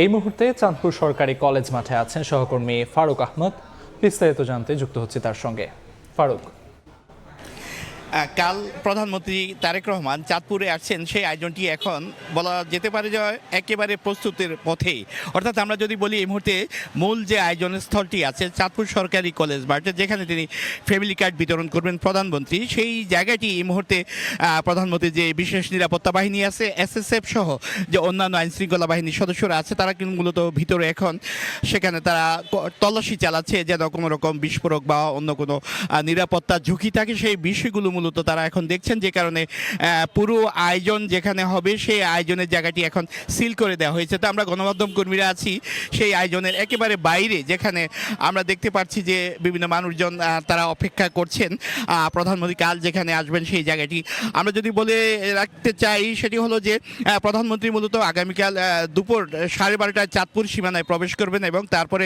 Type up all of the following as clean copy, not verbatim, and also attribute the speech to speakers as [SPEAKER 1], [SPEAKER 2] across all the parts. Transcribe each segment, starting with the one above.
[SPEAKER 1] এই মুহূর্তে চাঁদপুর সরকারি কলেজ মাঠে আছেন সহকর্মী ফারুক আহমদ। বিস্তারিত জানতে যুক্ত হচ্ছে তার সঙ্গে। ফারুক,
[SPEAKER 2] কাল প্রধানমন্ত্রী তারেক রহমান চাঁদপুরে আসছেন, সেই আয়োজনটি এখন বলা যেতে পারে যে একেবারে প্রস্তুতির পথেই। অর্থাৎ আমরা যদি বলি এই মুহূর্তে মূল যে আয়োজনের স্থলটি আছে চাঁদপুর সরকারি কলেজ মাঠে, যেখানে তিনি ফ্যামিলি কার্ড বিতরণ করবেন প্রধানমন্ত্রী, সেই জায়গাটি এই মুহূর্তে প্রধানমন্ত্রী যে বিশেষ নিরাপত্তা বাহিনী আছে SSF সহ যে অন্যান্য আইনশৃঙ্খলা বাহিনীর সদস্যরা আছে, তারা কিন্তু মূলত ভিতরে এখন সেখানে তারা তল্লাশি চালাচ্ছে, যেন কোনো রকম বিস্ফোরক বা অন্য কোনো নিরাপত্তা ঝুঁকি থাকে সেই বিষয়গুলো মূলত তারা এখন দেখছেন। যে কারণে পুরো আয়োজন যেখানে হবে সেই আয়োজনের জায়গাটি এখন সিল করে দেওয়া হয়েছে। তো আমরা গণমাধ্যম কর্মীরা আছি সেই আয়োজনের একেবারে বাইরে, যেখানে আমরা দেখতে পাচ্ছি যে বিভিন্ন মানুষজন তারা অপেক্ষা করছেন প্রধানমন্ত্রী কাল যেখানে আসবেন সেই জায়গাটি। আমরা যদি বলে রাখতে চাই সেটি হলো যে প্রধানমন্ত্রী মূলত আগামীকাল দুপুর 12:30টায় চাঁদপুর সীমানায় প্রবেশ করবেন এবং তারপরে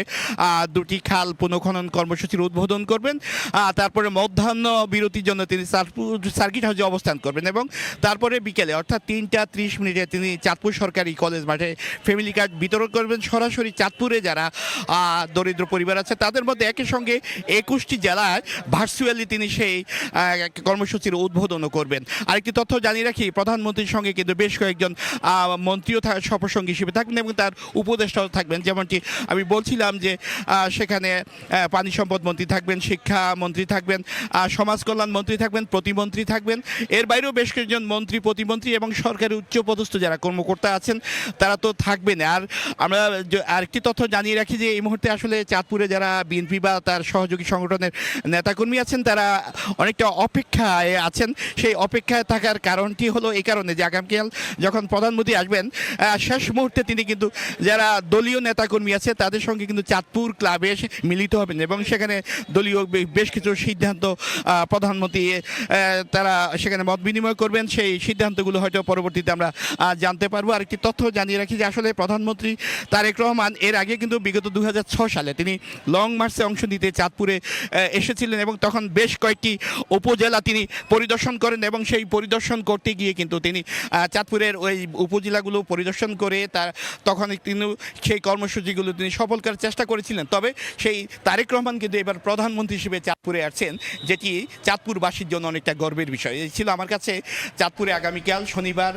[SPEAKER 2] দুটি খাল পুনঃখনন কর্মসূচির উদ্বোধন করবেন। তারপরে মধ্যাহ্ন বিরতির জন্য তিনি সার্কিট হাউসে অবস্থান করবেন এবং তারপরে বিকেলে অর্থাৎ 3:30 তিনি চাঁদপুর সরকারি কলেজ মাঠে ফ্যামিলি কার্ড বিতরণ করবেন। সরাসরি চাঁদপুরে যারা দরিদ্র পরিবার আছে তাদের মধ্যে একই সঙ্গে 21টি জেলায় ভার্চুয়ালি তিনি সেই কর্মসূচির উদ্বোধনও করবেন। আরেকটি তথ্য জানিয়ে রাখি, প্রধানমন্ত্রীর সঙ্গে কিন্তু বেশ কয়েকজন মন্ত্রীও সফরসঙ্গী হিসেবে থাকবেন এবং তার উপদেষ্টাও থাকবেন। যেমনটি আমি বলছিলাম যে সেখানে পানি সম্পদ মন্ত্রী থাকবেন, শিক্ষা মন্ত্রী থাকবেন, সমাজ কল্যাণ মন্ত্রী থাকবেন, প্রতিমন্ত্রী থাকবেন। এর বাইরেও বেশ কয়েকজন মন্ত্রী, প্রতিমন্ত্রী এবং সরকারি উচ্চপদস্থ যারা কর্মকর্তা আছেন তারা তো থাকবেন। আর আমরা আরেকটি তথ্য জানিয়ে রাখি যে এই মুহূর্তে আসলে চাঁদপুরে যারা বিএনপি বা তার সহযোগী সংগঠনের নেতাকর্মী আছেন তারা অনেকটা অপেক্ষায় আছেন। সেই অপেক্ষায় থাকার কারণটি হলো এই কারণে যে আগামীকাল যখন প্রধানমন্ত্রী আসবেন শেষ মুহূর্তে তিনি কিন্তু যারা দলীয় নেতাকর্মী আছে তাদের সঙ্গে কিন্তু চাঁদপুর ক্লাবে এসে মিলিত হবেন এবং সেখানে দলীয় বেশ কিছু সিদ্ধান্ত প্রধানমন্ত্রী তারা সেখানে মত বিনিময় করবেন। সেই সিদ্ধান্তগুলো হয়তো পরবর্তীতে আমরা জানতে পারবো। আরেকটি তথ্য জানিয়ে রাখি যে আসলে প্রধানমন্ত্রী তারেক রহমান এর আগে কিন্তু বিগত 2006 সালে তিনি লং মার্চে অংশ নিতে চাঁদপুরে এসেছিলেন এবং তখন বেশ কয়েকটি উপজেলা তিনি পরিদর্শন করেন এবং সেই পরিদর্শন করতে গিয়ে কিন্তু তিনি চাঁদপুরের ওই উপজেলাগুলো পরিদর্শন করে তখন তিনি সেই কর্মসূচিগুলো তিনি সফল করার চেষ্টা করেছিলেন। তবে সেই তারেক রহমান কিন্তু এবার প্রধানমন্ত্রী হিসেবে চাঁদপুরে আসছেন, যেটি চাঁদপুরবাসীর জন্য অনেকটা গর্বের বিষয়। এই ছিল আমার কাছে চাঁদপুরে আগামীকাল শনিবার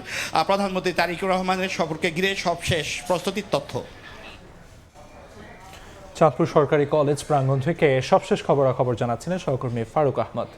[SPEAKER 2] প্রধানমন্ত্রী তারেক রহমানের সফরকে ঘিরে সবশেষ প্রস্তুতির তথ্য।
[SPEAKER 1] চাঁদপুর সরকারি কলেজ প্রাঙ্গণ থেকে সবশেষ খবরাখবর জানাচ্ছিলেন সহকর্মী ফারুক আহমদ।